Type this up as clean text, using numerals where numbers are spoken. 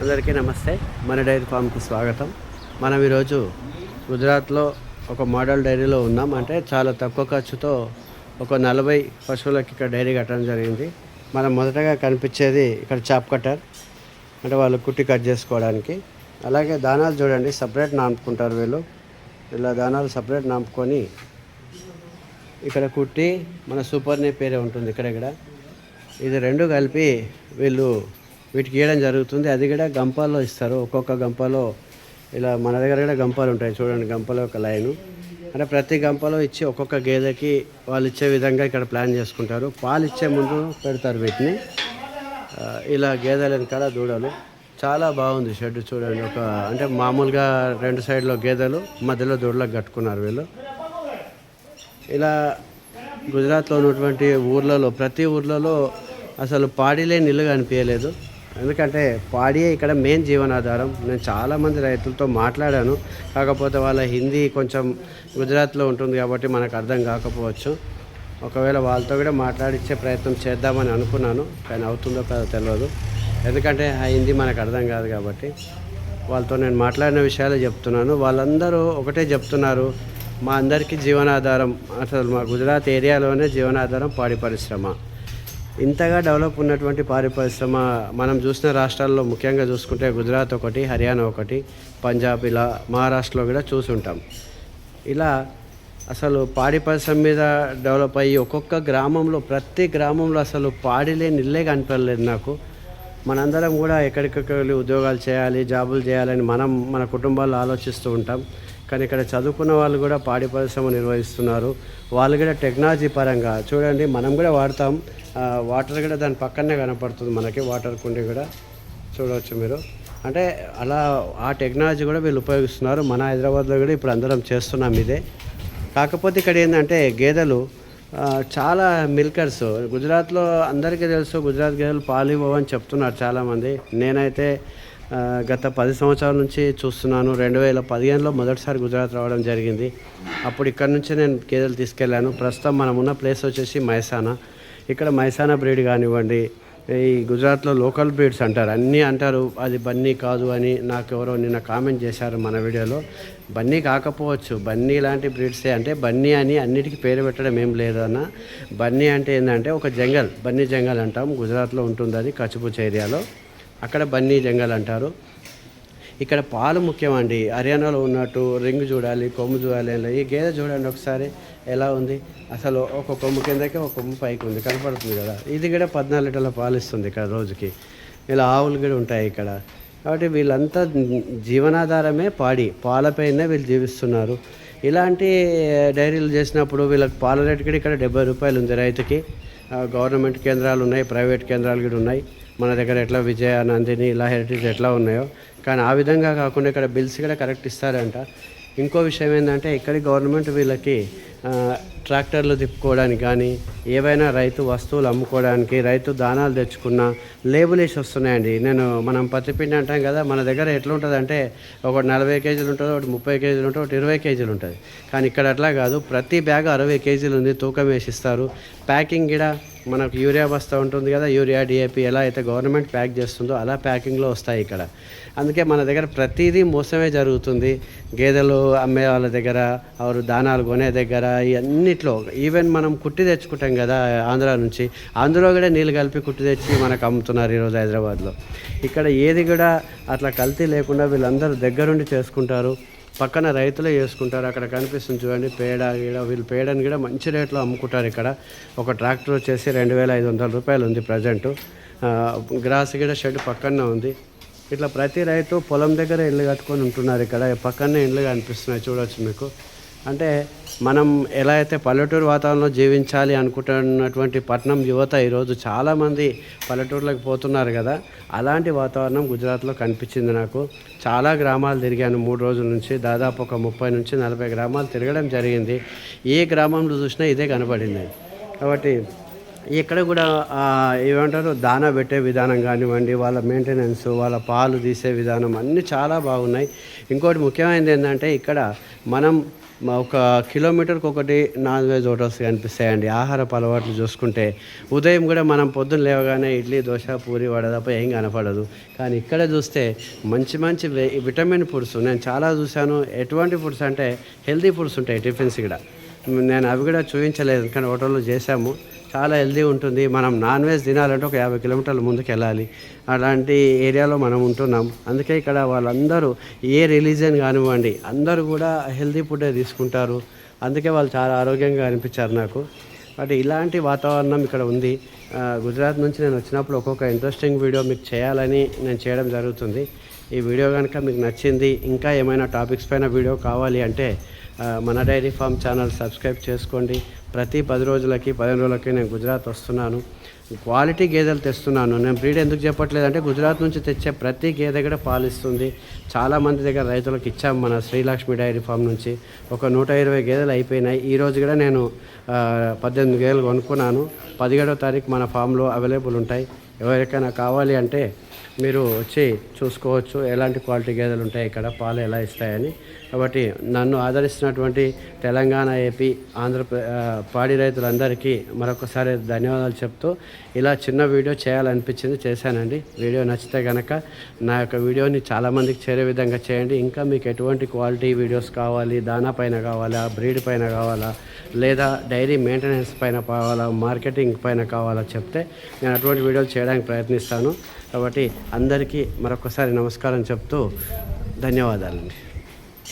అందరికీ నమస్తే. మన డైరీ ఫామ్కి స్వాగతం. మనం ఈరోజు గుజరాత్లో ఒక మోడల్ డైరీలో ఉన్నాం. అంటే చాలా తక్కువ ఖర్చుతో ఒక 40 పశువులకి ఇక్కడ డైరీ కట్టడం జరిగింది. మనం మొదటగా కనిపించేది ఇక్కడ చాప్ కట్టర్, అంటే వాళ్ళు కుట్టి కట్ చేసుకోవడానికి. అలాగే దానాలు చూడండి, సపరేట్ నాంపుకుంటారు వీళ్ళు. ఇలా దానాలు సపరేట్ నాంపుకొని ఇక్కడ కుట్టి మన సూపర్ నే పేరే ఉంటుంది ఇక్కడ ఇది రెండు కలిపి వీళ్ళు వీటికి ఇవ్వడం జరుగుతుంది. అది కూడా గంపాల్లో ఇస్తారు. ఒక్కొక్క గంపలో ఇలా మన దగ్గర కూడా గంపాలు ఉంటాయి చూడండి, గంపలో ఒక లైను. అంటే ప్రతి గంపలో ఇచ్చి ఒక్కొక్క గేదెకి వాళ్ళు ఇచ్చే విధంగా ఇక్కడ ప్లాన్ చేసుకుంటారు. పాలు ఇచ్చే ముందు పెడతారు వీటిని. ఇలా గేదెల వెనకాల దూడలు. చాలా బాగుంది షెడ్ చూడండి. ఒక అంటే మామూలుగా 2 సైడ్లో గేదెలు, మధ్యలో దూడలకు కట్టుకున్నారు వీళ్ళు. ఇలా గుజరాత్లో ఉన్నటువంటి ఊర్లలో ప్రతి ఊర్లలో అసలు పాడిలే నీళ్ళు కనిపించలేదు. ఎందుకంటే పాడియే ఇక్కడ మెయిన్ జీవనాధారం. నేను చాలామంది రైతులతో మాట్లాడాను, కాకపోతే వాళ్ళ హిందీ కొంచెం గుజరాత్లో ఉంటుంది కాబట్టి మనకు అర్థం కాకపోవచ్చు. ఒకవేళ వాళ్ళతో కూడా మాట్లాడించే ప్రయత్నం చేద్దామని అనుకున్నాను, కానీ అవుతుందో కాదో తెలియదు. ఎందుకంటే ఆ హిందీ మనకు అర్థం కాదు కాబట్టి వాళ్ళతో నేను మాట్లాడిన విషయాలు చెప్తున్నాను. వాళ్ళందరూ ఒకటే చెప్తున్నారు, మా అందరికీ జీవనాధారం, అసలు మా గుజరాత్ ఏరియాలోనే జీవనాధారం పాడి పరిశ్రమ. ఇంతగా డెవలప్ ఉన్నటువంటి పాడి పరిశ్రమ మనం చూసిన రాష్ట్రాల్లో ముఖ్యంగా చూసుకుంటే గుజరాత్ ఒకటి, హర్యానా ఒకటి, పంజాబ్, ఇలా మహారాష్ట్రలో కూడా చూసుంటాం. ఇలా అసలు పాడి పరిశ్రమ మీద డెవలప్ అయ్యి ఒక్కొక్క గ్రామంలో ప్రతి గ్రామంలో అసలు పాడిలే నిల్లే కనిపించలేదు నాకు. మనందరం కూడా ఎక్కడికక్కడ వెళ్ళి ఉద్యోగాలు చేయాలి, జాబులు చేయాలని మన కుటుంబాల్లో ఆలోచిస్తూ ఉంటాం. కానీ ఇక్కడ చదువుకున్న వాళ్ళు కూడా పాడి పరిశ్రమ నిర్వహిస్తున్నారు. వాళ్ళు కూడా టెక్నాలజీ పరంగా చూడండి, మనం కూడా వాడతాం. వాటర్ కూడా దాని పక్కనే కనపడుతుంది మనకి, వాటర్ కుండీ కూడా చూడవచ్చు మీరు. అంటే అలా ఆ టెక్నాలజీ కూడా వీళ్ళు ఉపయోగిస్తున్నారు. మన హైదరాబాద్లో కూడా ఇప్పుడు అందరం చేస్తున్నాం ఇదే. కాకపోతే ఇక్కడ ఏంటంటే గేదెలు చాలా మిల్కర్స్. గుజరాత్లో అందరికీ తెలుసు, గుజరాత్ గేదెలు పాలు ఇవ్వవని చెప్తున్నారు చాలామంది. నేనైతే గత 10 సంవత్సరాల నుంచి చూస్తున్నాను. 2015లో మొదటిసారి గుజరాత్ రావడం జరిగింది. అప్పుడు ఇక్కడ నుంచి నేను గేదెలు తీసుకెళ్ళాను. ప్రస్తుతం మనం ఉన్న ప్లేస్ వచ్చేసి మైసానా. ఇక్కడ మైసానా బ్రీడ్ కానివ్వండి, ఈ గుజరాత్లో లోకల్ బ్రీడ్స్ అంటారు, అన్నీ అంటారు. అది బన్నీ కాదు అని నాకు ఎవరో నిన్న కామెంట్ చేశారు మన వీడియోలో. బన్నీ కాకపోవచ్చు, బన్నీ లాంటి బ్రీడ్సే. అంటే బన్నీ అని అన్నిటికీ పేరు పెట్టడం ఏం లేదన్న. బన్నీ అంటే ఏంటంటే ఒక జంగల్, బన్నీ జంగల్ అంటాం. గుజరాత్లో ఉంటుంది అది, కచ్పుచ్ ఏరియాలో. అక్కడ బన్నీ జంగల్ అంటారు. ఇక్కడ పాలు ముఖ్యమండి. హర్యానాలో ఉన్నట్టు రింగ్ చూడాలి, కొమ్ము చూడాలి. ఈ గేదె చూడండి ఒకసారి ఎలా ఉంది. అసలు ఒక కొమ్ము కిందకి ఒక కొమ్ము పైకి ఉంది, కనపడుతుంది కదా. ఇది కూడా 14 లీటర్ల పాలు ఇస్తుంది ఇక్కడ రోజుకి. ఇలా ఆవులు కూడా ఉంటాయి ఇక్కడ. కాబట్టి వీళ్ళంతా జీవనాధారమే పాలపైనే వీళ్ళు జీవిస్తున్నారు. ఇలాంటి డైరీలు చేసినప్పుడు వీళ్ళకి పాల రేటు కూడా ఇక్కడ 70 రూపాయలు ఉంది రైతుకి. గవర్నమెంట్ కేంద్రాలు ఉన్నాయి, ప్రైవేట్ కేంద్రాలు కూడా ఉన్నాయి. మన దగ్గర ఎట్లా విజయ, నందిని, ఇలా హెరిటేజ్ ఎట్లా ఉన్నాయో, కానీ ఆ విధంగా కాకుండా ఇక్కడ బిల్స్ కూడా కరెక్ట్ ఇస్తారంట. ఇంకో విషయం ఏంటంటే ఇక్కడి గవర్నమెంట్ వీళ్ళకి ట్రాక్టర్లు తిప్పుకోవడానికి కానీ, ఏవైనా రైతు వస్తువులు అమ్ముకోవడానికి, రైతు దానాలు తెచ్చుకున్న లేబుల్ వేసి వస్తున్నాయండి. మనం పత్తిపిండి అంటాం కదా, మన దగ్గర ఎట్లా ఉంటుంది అంటే ఒకటి 40 కేజీలు ఉంటుంది, ఒకటి 30 కేజీలు ఉంటుంది, ఒకటి 20 కేజీలు ఉంటుంది. కానీ ఇక్కడ అట్లా కాదు, ప్రతి బ్యాగ్ 60 కేజీలు ఉంది, తూకం వేసిస్తారు. ప్యాకింగ్ కూడా మనకు యూరియా బస్తా ఉంటుంది కదా, యూరియా, డిఏపి ఎలా అయితే గవర్నమెంట్ ప్యాక్ చేస్తుందో అలా ప్యాకింగ్లో వస్తాయి ఇక్కడ. అందుకే మన దగ్గర ప్రతిదీ మోసమే జరుగుతుంది. గేదెలు అమ్మే వాళ్ళ దగ్గర, వారు దానాలు కొనే దగ్గర, ఇవన్నిట్లో. ఈవెన్ మనం కుట్టి తెచ్చుకుంటాం కదా ఆంధ్ర నుంచి, అందులో కూడా నీళ్ళు కలిపి కుట్టి తెచ్చి మనకు అమ్ముతున్నారు ఈరోజు హైదరాబాద్లో. ఇక్కడ ఏది కూడా అట్లా కల్తీ లేకుండా వీళ్ళందరూ దగ్గరుండి చేసుకుంటారు. పక్కన రైతులే చేసుకుంటారు. అక్కడ కనిపిస్తుంది చూడండి పేడ గీడ. వీళ్ళు పేడని కూడా మంచి రేట్లో అమ్ముకుంటారు ఇక్కడ. ఒక ట్రాక్టర్ వచ్చేసి 2500 రూపాయలు ఉంది ప్రజెంటు. గ్రాస్ కూడా షెడ్ పక్కనే ఉంది. ఇట్లా ప్రతి రైతు పొలం దగ్గర ఇల్లు కట్టుకొని ఉంటున్నారు. ఇక్కడ పక్కనే ఇల్లు కనిపిస్తున్నాయి చూడవచ్చు మీకు. అంటే మనం ఎలా అయితే పల్లెటూరు వాతావరణంలో జీవించాలి అనుకుంటున్నటువంటి పట్టణం యువత ఈరోజు చాలామంది పల్లెటూరులకు పోతున్నారు కదా, అలాంటి వాతావరణం గుజరాత్లో కనిపించింది నాకు. చాలా గ్రామాలు తిరిగాను 3 రోజుల నుంచి. దాదాపు ఒక 30 నుంచి 40 గ్రామాలు తిరగడం జరిగింది. ఏ గ్రామంలో చూసినా ఇదే కనబడింది. కాబట్టి ఇక్కడ కూడా ఏమంటారు దానా పెట్టే విధానం కానివ్వండి, వాళ్ళ మెయింటెనెన్స్, వాళ్ళ పాలు తీసే విధానం అన్నీ చాలా బాగున్నాయి. ఇంకోటి ముఖ్యమైనది ఏంటంటే ఇక్కడ మనం ఒక కిలోమీటర్కి ఒకటి నాన్ వెజ్ హోటల్స్ కనిపిస్తాయండి. ఆహారపు అలవాట్లు చూసుకుంటే ఉదయం కూడా మనం పొద్దున్న లేవగానే ఇడ్లీ, దోశ, పూరి, వడ తప్ప ఏం కనపడదు. కానీ ఇక్కడ చూస్తే మంచి మంచి విటమిన్ ఫుడ్స్ నేను చాలా చూశాను. ఎటువంటి ఫుడ్స్ అంటే హెల్తీ ఫుడ్స్ ఉంటాయి టిఫిన్స్ కూడా. నేను అవి కూడా చూపించలేదు కానీ హోటల్లో చేశాము. చాలా హెల్తీ ఉంటుంది. మనం నాన్ వెజ్ తినాలంటే ఒక 50 కిలోమీటర్ల ముందుకు వెళ్ళాలి. అలాంటి ఏరియాలో మనం ఉంటున్నాం. అందుకే ఇక్కడ వాళ్ళందరూ ఏ రిలీజియన్ కానివ్వండి అందరూ కూడా హెల్తీ ఫుడ్డే తీసుకుంటారు. అందుకే వాళ్ళు చాలా ఆరోగ్యంగా అనిపించారు నాకు. బట్ ఇలాంటి వాతావరణం ఇక్కడ ఉంది. గుజరాత్ నుంచి నేను వచ్చినప్పుడు ఒక్కొక్క ఇంట్రెస్టింగ్ వీడియో మీకు చేయాలని నేను చేయడం జరుగుతుంది. ఈ వీడియో కనుక మీకు నచ్చింది, ఇంకా ఏమైనా టాపిక్స్ పైన వీడియో కావాలి అంటే మన డైరీ ఫామ్ ఛానల్ సబ్స్క్రైబ్ చేసుకోండి. ప్రతి 10 రోజులకి 15 రోజులకి నేను గుజరాత్ వస్తున్నాను. క్వాలిటీ గేదెలు తెస్తున్నాను. నేను బ్రీడ్ ఎందుకు చెప్పట్లేదంటే గుజరాత్ నుంచి తెచ్చే ప్రతి గేదె కూడా పాలిస్తుంది. చాలామంది దగ్గర రైతులకు ఇచ్చాము మన శ్రీలక్ష్మి డైరీ ఫామ్ నుంచి. ఒక 120 గేదెలు అయిపోయినాయి. ఈరోజు కూడా నేను 18 గేదెలు కొనుక్కున్నాను. 17వ తారీఖు మన ఫామ్లో అవైలబుల్ ఉంటాయి. ఎవరికైనా కావాలి అంటే మీరు వచ్చి చూసుకోవచ్చు ఎలాంటి క్వాలిటీ గేదెలు ఉంటాయి, ఇక్కడ పాలు ఎలా ఇస్తాయని. కాబట్టి నన్ను ఆదరిస్తున్నటువంటి తెలంగాణ, ఏపీ, పాడి రైతులందరికీ మరొకసారి ధన్యవాదాలు చెప్తూ ఇలా చిన్న వీడియో చేయాలనిపించింది, చేశానండి. వీడియో నచ్చితే కనుక నా యొక్క వీడియోని చాలామందికి చేరే విధంగా చేయండి. ఇంకా మీకు ఎటువంటి క్వాలిటీ వీడియోస్ కావాలి, దానా పైన కావాలా, బ్రీడ్ పైన కావాలా, లేదా డైరీ మెయింటెనెన్స్ పైన కావాలా, మార్కెటింగ్ పైన కావాలా చెప్తే నేను అటువంటి వీడియోలు చేయడానికి ప్రయత్నిస్తాను. కాబట్టి అందరికీ మరొకసారి నమస్కారం చెప్తూ ధన్యవాదాలండి.